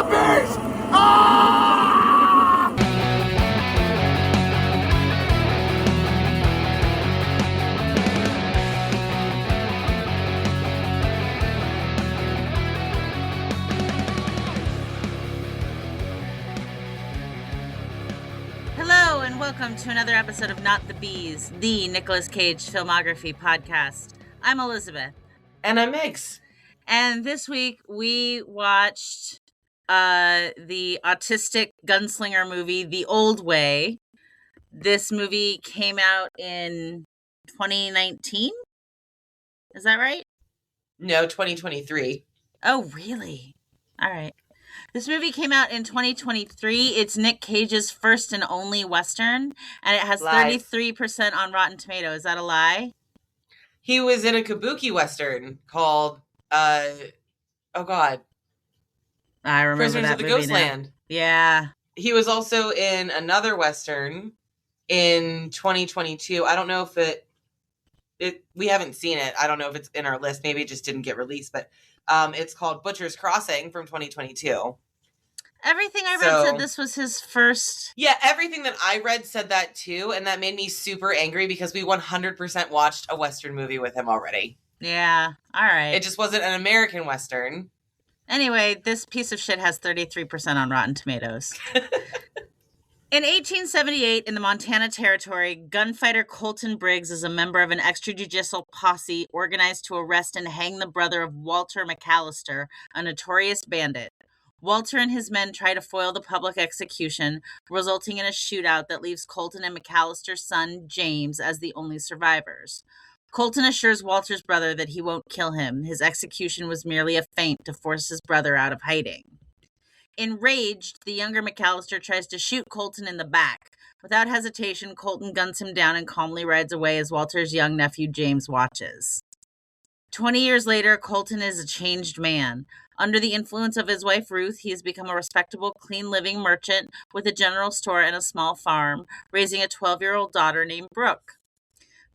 beast! Ah! Hello and welcome to another episode of Not the Bees, the Nicolas Cage filmography podcast. I'm Elizabeth. And I'm Megs. And this week we watched the autistic gunslinger movie, The Old Way. This movie came out in 2019? Is that right? No, 2023. Oh, really? All right. This movie came out in 2023. It's Nick Cage's first and only Western, and it has 33% on Rotten Tomatoes. Is that a lie? He was in a kabuki Western called, oh God. I remember Prisoners that of the movie Ghostland. now. Yeah. He was also in another Western in 2022. I don't know if we haven't seen it. I don't know if it's in our list. Maybe it just didn't get released, but it's called Butcher's Crossing from 2022. Everything I read said this was his first. Yeah, everything that I read said that too, and that made me super angry because we 100% watched a Western movie with him already. Yeah, all right. It just wasn't an American Western. Anyway, this piece of shit has 33% on Rotten Tomatoes. In 1878, in the Montana Territory, gunfighter Colton Briggs is a member of an extrajudicial posse organized to arrest and hang the brother of Walter McAllister, a notorious bandit. Walter and his men try to foil the public execution, resulting in a shootout that leaves Colton and McAllister's son, James, as the only survivors. Colton assures Walter's brother that he won't kill him. His execution was merely a feint to force his brother out of hiding. Enraged, the younger McAllister tries to shoot Colton in the back. Without hesitation, Colton guns him down and calmly rides away as Walter's young nephew, James, watches. 20 years later, Colton is a changed man. Under the influence of his wife, Ruth, he has become a respectable, clean-living merchant with a general store and a small farm, raising a 12-year-old daughter named Brooke.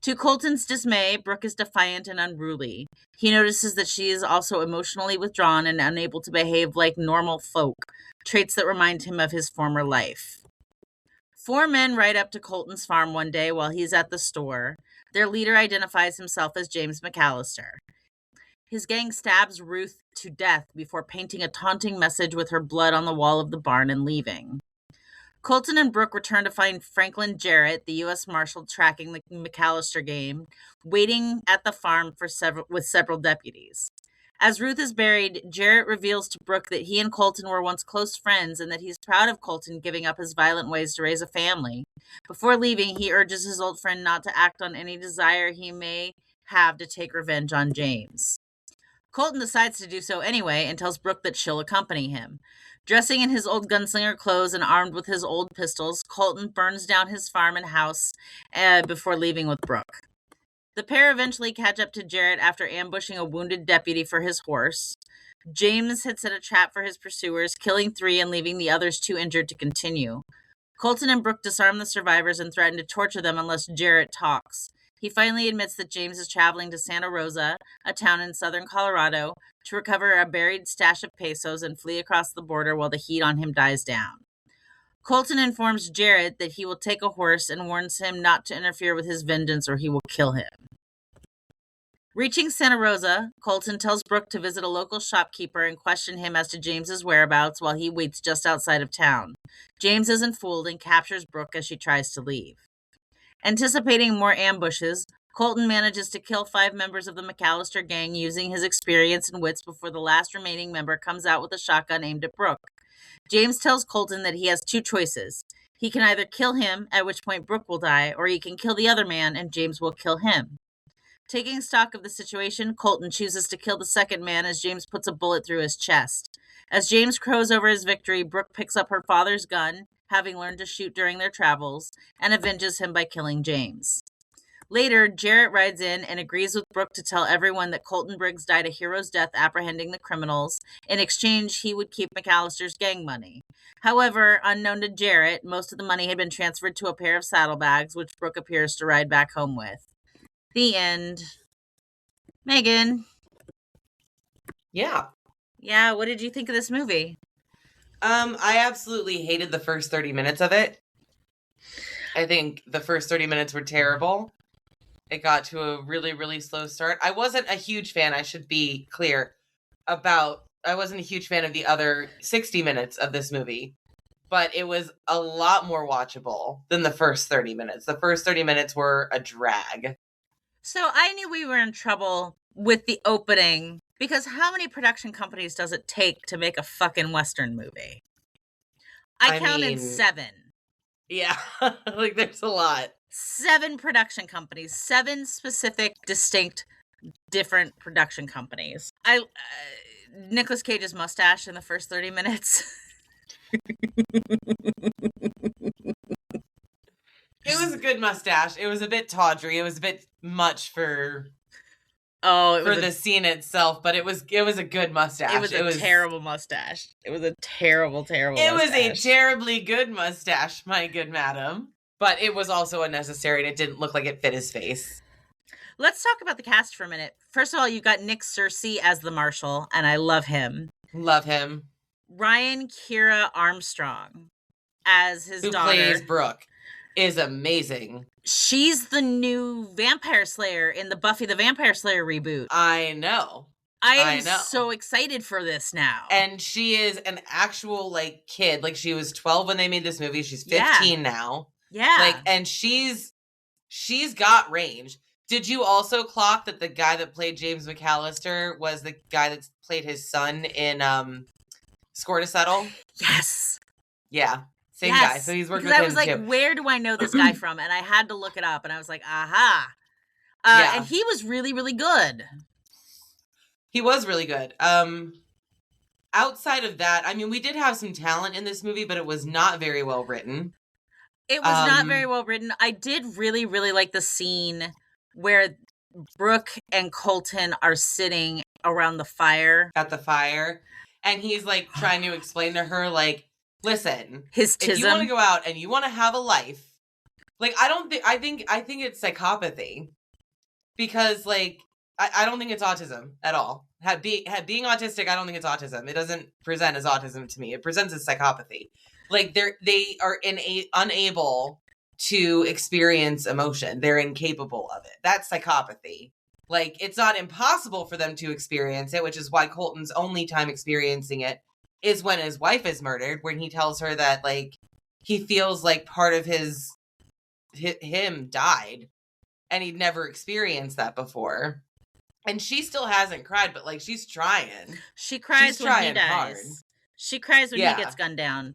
To Colton's dismay, Brooke is defiant and unruly. He notices that she is also emotionally withdrawn and unable to behave like normal folk, traits that remind him of his former life. 4 men ride up to Colton's farm one day while he's at the store. Their leader identifies himself as James McAllister. His gang stabs Ruth to death before painting a taunting message with her blood on the wall of the barn and leaving. Colton and Brooke return to find Franklin Jarrett, the U.S. Marshal tracking the McAllister gang, waiting at the farm with several deputies. As Ruth is buried, Jarrett reveals to Brooke that he and Colton were once close friends and that he's proud of Colton giving up his violent ways to raise a family. Before leaving, he urges his old friend not to act on any desire he may have to take revenge on James. Colton decides to do so anyway and tells Brooke that she'll accompany him. Dressing in his old gunslinger clothes and armed with his old pistols, Colton burns down his farm and house before leaving with Brooke. The pair eventually catch up to Jarrett after ambushing a wounded deputy for his horse. James had set a trap for his pursuers, killing 3 and leaving the others 2 injured to continue. Colton and Brooke disarm the survivors and threaten to torture them unless Jarrett talks. He finally admits that James is traveling to Santa Rosa, a town in southern Colorado, to recover a buried stash of pesos and flee across the border while the heat on him dies down. Colton informs Jarrett that he will take a horse and warns him not to interfere with his vengeance or he will kill him. Reaching Santa Rosa, Colton tells Brooke to visit a local shopkeeper and question him as to James's whereabouts while he waits just outside of town. James isn't fooled and captures Brooke as she tries to leave. Anticipating more ambushes, Colton manages to kill 5 members of the McAllister gang using his experience and wits before the last remaining member comes out with a shotgun aimed at Brooke. James tells Colton that he has 2 choices. He can either kill him, at which point Brooke will die, or he can kill the other man and James will kill him. Taking stock of the situation, Colton chooses to kill the second man as James puts a bullet through his chest. As James crows over his victory, Brooke picks up her father's gun, having learned to shoot during their travels, and avenges him by killing James. Later, Jarrett rides in and agrees with Brooke to tell everyone that Colton Briggs died a hero's death apprehending the criminals. In exchange, he would keep McAllister's gang money. However, unknown to Jarrett, most of the money had been transferred to a pair of saddlebags, which Brooke appears to ride back home with. The end. Megan. Yeah. Yeah, what did you think of this movie? I absolutely hated the first 30 minutes of it. I think the first 30 minutes were terrible. It got to a really, really slow start. I wasn't a huge fan, I should be clear, I wasn't a huge fan of the other 60 minutes of this movie. But it was a lot more watchable than the first 30 minutes. The first 30 minutes were a drag. So I knew we were in trouble with the opening, because how many production companies does it take to make a fucking Western movie? I counted 7. Yeah, like there's a lot. 7 production companies, 7 specific, distinct, different production companies. Nicolas Cage's mustache in the first 30 minutes. It was a good mustache. It was a bit tawdry. It was a bit much for the scene itself, but it was a good mustache. It was a terrible mustache. It was a terrible mustache. It was a terribly good mustache, my good madam. But it was also unnecessary, and it didn't look like it fit his face. Let's talk about the cast for a minute. First of all, you've got Nick Searcy as the marshal, and I love him. Love him. Ryan Kira Armstrong as his daughter. Who plays Brooke. Is amazing. She's the new vampire slayer in the Buffy the Vampire Slayer reboot. I know. I am so excited for this now. And she is an actual, like, kid. Like, she was 12 when they made this movie. She's 15 now. Yeah. Like, and she's got range. Did you also clock that the guy that played James McAllister was the guy that played his son in Score to Settle? Yes. Yeah. Same guy. So he's working with him, I was like, too. Where do I know this guy from? And I had to look it up, and I was like, aha. And he was really, really good. He was really good. Outside of that, I mean, we did have some talent in this movie, but it was not very well written. It was not very well written. I did really, really like the scene where Brooke and Colton are sitting around the fire. At the fire. And he's, like, trying to explain to her, like, listen, his tism. If you want to go out and you want to have a life, like, I think it's psychopathy, because, like, I don't think it's autism at all. Being autistic, I don't think it's autism. It doesn't present as autism to me. It presents as psychopathy. Like, they are unable to experience emotion. They're incapable of it. That's psychopathy. Like, it's not impossible for them to experience it, which is why Colton's only time experiencing it is when his wife is murdered, when he tells her that, like, he feels like part of him died, and he'd never experienced that before. And she still hasn't cried, but, like, she's trying. She cries when he dies. Hard. She cries when he gets gunned down.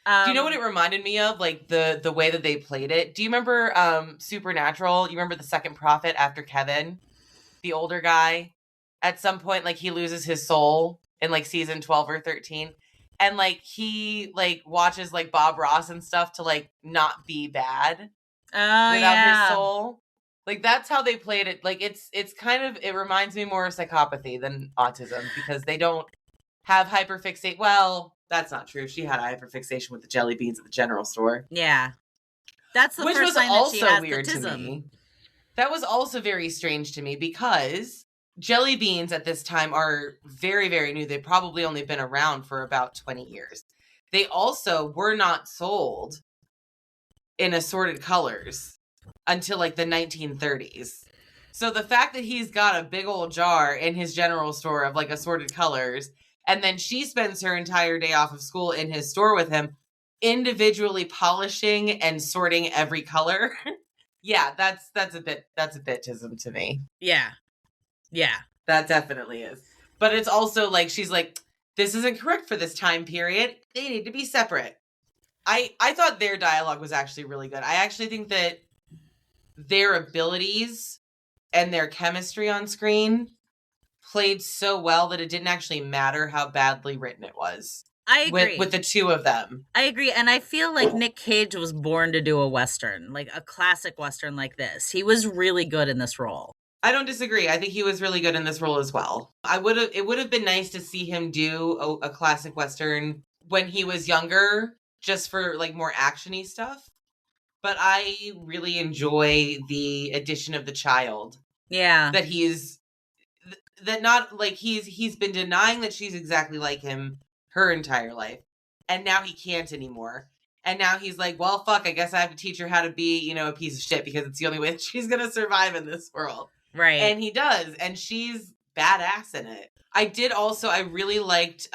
Do you know what it reminded me of? Like, the way that they played it? Do you remember Supernatural? You remember the second prophet after Kevin? The older guy? At some point, like, he loses his soul in, like, season 12 or 13. And, like, he, like, watches, like, Bob Ross and stuff to, like, not be bad. Without his soul. Like, that's how they played it. Like, it's kind of, it reminds me more of psychopathy than autism, because they don't have hyperfixate. Well, that's not true. She had a hyperfixation with the jelly beans at the general store. Yeah. That's the first sign that she has weird the tism. To me. That was also very strange to me, because jelly beans at this time are very, very new. They've probably only been around for about 20 years. They also were not sold in assorted colors until, like, the 1930s. So the fact that he's got a big old jar in his general store of, like, assorted colors, and then she spends her entire day off of school in his store with him, individually polishing and sorting every color. Yeah, that's a bit tism to me. Yeah. Yeah. That definitely is. But it's also like, she's like, this isn't correct for this time period. They need to be separate. I thought their dialogue was actually really good. I actually think that their abilities and their chemistry on screen played so well that it didn't actually matter how badly written it was. I agree. With the two of them. I agree. And I feel like Nick Cage was born to do a Western, like a classic Western like this. He was really good in this role. I don't disagree. I think he was really good in this role as well. It would have been nice to see him do a classic Western when he was younger, just for, like, more actiony stuff. But I really enjoy the addition of the child. Yeah. That he's been denying that she's exactly like him her entire life. and now he can't anymore. And now he's like, well, fuck, I guess I have to teach her how to be, you know, a piece of shit because it's the only way that she's going to survive in this world. Right. And he does. And she's badass in it. I really liked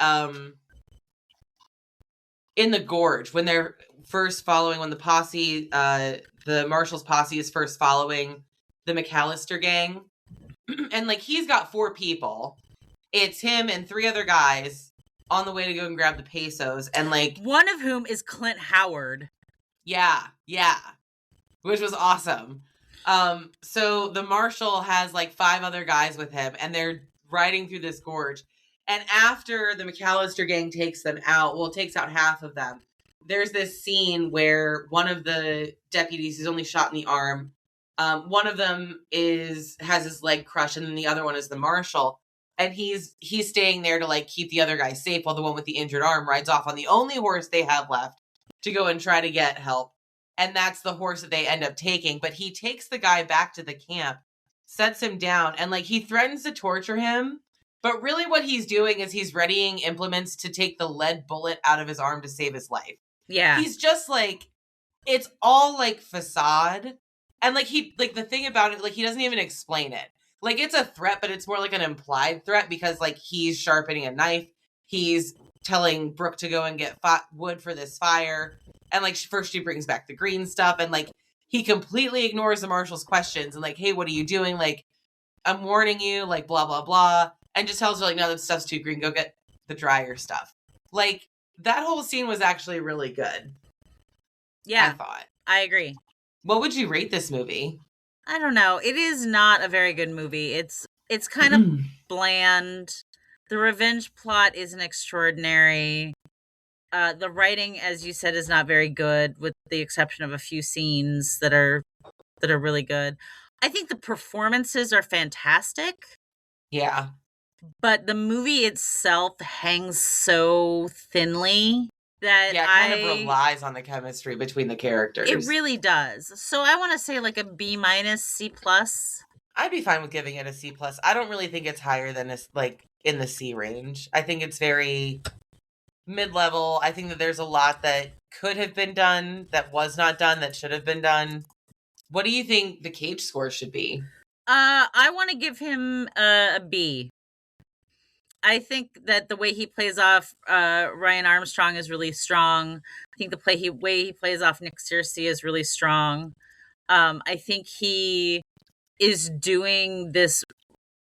in the gorge when they're first following, when the posse, the Marshall's posse is first following the McAllister gang. And like, he's got 4 people. It's him and 3 other guys on the way to go and grab the pesos. And like, one of whom is Clint Howard. Yeah. Which was awesome. So the Marshal has like 5 other guys with him, and they're riding through this gorge. And after the McAllister gang takes them out, well, it takes out half of them, there's this scene where one of the deputies is only shot in the arm. One of them has his leg crushed, and then the other one is the Marshal. And he's staying there to like keep the other guy safe while the one with the injured arm rides off on the only horse they have left to go and try to get help. And that's the horse that they end up taking. But he takes the guy back to the camp, sets him down, and like he threatens to torture him. But really what he's doing is he's readying implements to take the lead bullet out of his arm to save his life. Yeah. He's just like, it's all like facade. And like the thing about it, like he doesn't even explain it. Like it's a threat, but it's more like an implied threat because like he's sharpening a knife. He's telling Brooke to go and get wood for this fire. And like first she brings back the green stuff, and like he completely ignores the Marshal's questions and like, hey, what are you doing? Like, I'm warning you, like blah, blah, blah. And just tells her like, no, that stuff's too green. Go get the drier stuff. Like that whole scene was actually really good. Yeah. I thought. I agree. What would you rate this movie? I don't know. It is not a very good movie. It's kind of bland. The revenge plot isn't extraordinary. The writing, as you said, is not very good, with the exception of a few scenes that are really good. I think the performances are fantastic. Yeah. But the movie itself hangs so thinly that it kind of relies on the chemistry between the characters. It really does. So I want to say like a B-, C+. I'd be fine with giving it a C+. I don't really think it's higher than like in the C range. I think it's very mid-level. I think that there's a lot that could have been done, that was not done, that should have been done. What do you think the Cage score should be? I want to give him a B. I think that the way he plays off Ryan Armstrong is really strong. I think the way he plays off Nick Searcy is really strong. I think he is doing this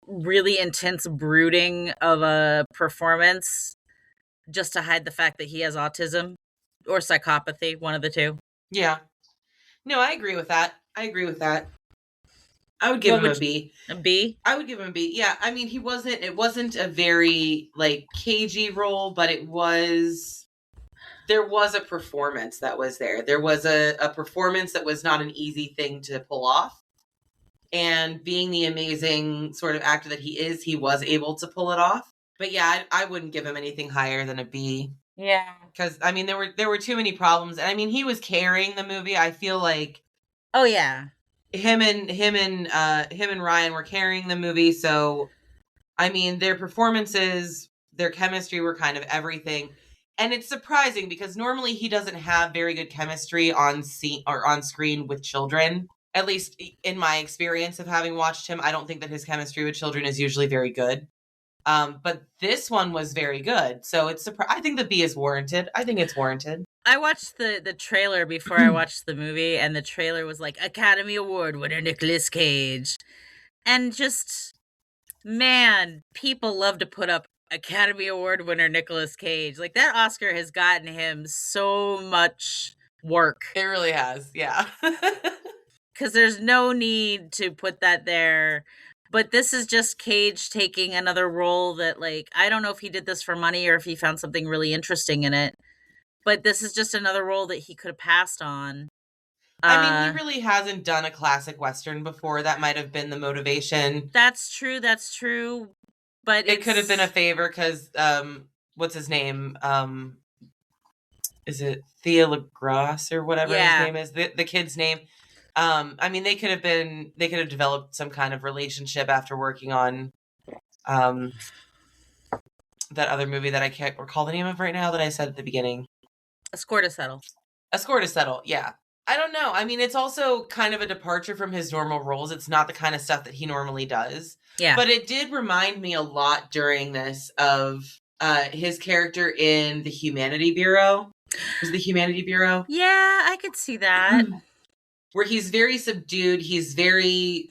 really intense brooding of a performance just to hide the fact that he has autism or psychopathy, one of the two. Yeah. No, I agree with that. I would give him a B. A B? I would give him a B. Yeah, I mean, it wasn't a very, like, cagey role, but there was a performance that was there. There was a performance that was not an easy thing to pull off. And being the amazing sort of actor that he was able to pull it off. But yeah, I wouldn't give him anything higher than a B. Yeah. Because, I mean, there were too many problems. And, I mean, he was carrying the movie. I feel like... Oh, yeah. Him and Ryan were carrying the movie, so I mean their performances, their chemistry were kind of everything. And it's surprising because normally he doesn't have very good chemistry on screen with children. At least in my experience of having watched him, I don't think that his chemistry with children is usually very good. But this one was very good. So I think the B is warranted. I think it's warranted. I watched the trailer before I watched the movie, and the trailer was like Academy Award winner Nicolas Cage. And just, man, people love to put up Academy Award winner Nicolas Cage. Like, that Oscar has gotten him so much work. It really has, yeah. Because there's no need to put that there. But this is just Cage taking another role that, like, I don't know if he did this for money or if he found something really interesting in it. But this is just another role that he could have passed on. I mean, he really hasn't done a classic Western before. That might have been the motivation. That's true. But it could have been a favor because, what's his name? Is it Thea LaGrasse or whatever his name is? The kid's name. I mean, they could have developed some kind of relationship after working on the that other movie that I can't recall the name of right now that I said at the beginning. A Score to Settle. A Score to Settle, yeah. I don't know. I mean, it's also kind of a departure from his normal roles. It's not the kind of stuff that he normally does. Yeah. But it did remind me a lot during this of his character in the Humanity Bureau. Was it the Humanity Bureau? Yeah, I could see that. Where he's very subdued. He's very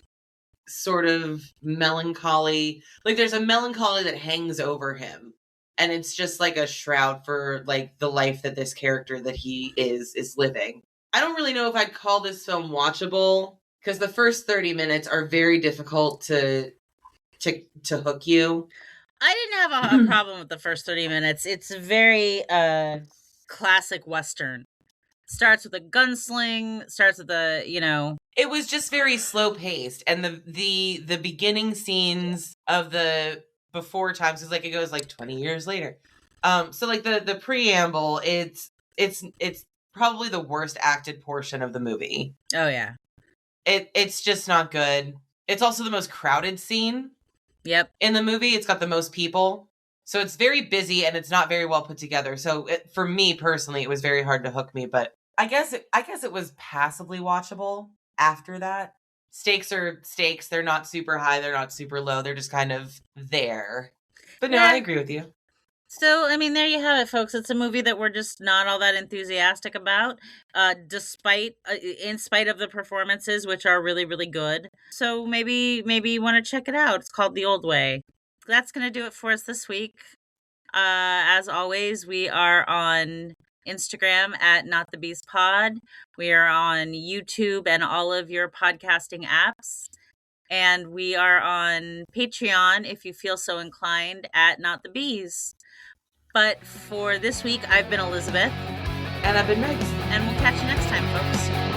sort of melancholy. Like, there's a melancholy that hangs over him. And it's just like a shroud for like the life that this character that he is living. I don't really know if I'd call this film watchable, because the first 30 minutes are very difficult to hook you. I didn't have a problem with the first 30 minutes. It's a very classic Western. Starts with a gunsling, starts with a, It was just very slow paced, and the beginning scenes of the before times is like it goes like 20 years later. So like the preamble, it's probably the worst acted portion of the movie. Oh yeah. It's just not good. It's also the most crowded scene. Yep. In the movie, it's got the most people. So it's very busy and it's not very well put together. So for me personally, it was very hard to hook me, but I guess it was passably watchable after that. Stakes are stakes. They're not super high, they're not super low. They're just kind of there. But no, yeah. I agree with you. So, I mean, there you have it, folks. It's a movie that we're just not all that enthusiastic about, in spite of the performances, which are really, really good. So maybe you want to check it out. It's called The Old Way. That's going to do it for us this week. As always, we are on Instagram at Not the Beast Pod. We are on YouTube and all of your podcasting apps. And we are on Patreon, if you feel so inclined, at Not the Bees. But for this week, I've been Elizabeth. And I've been Megs. And we'll catch you next time, folks.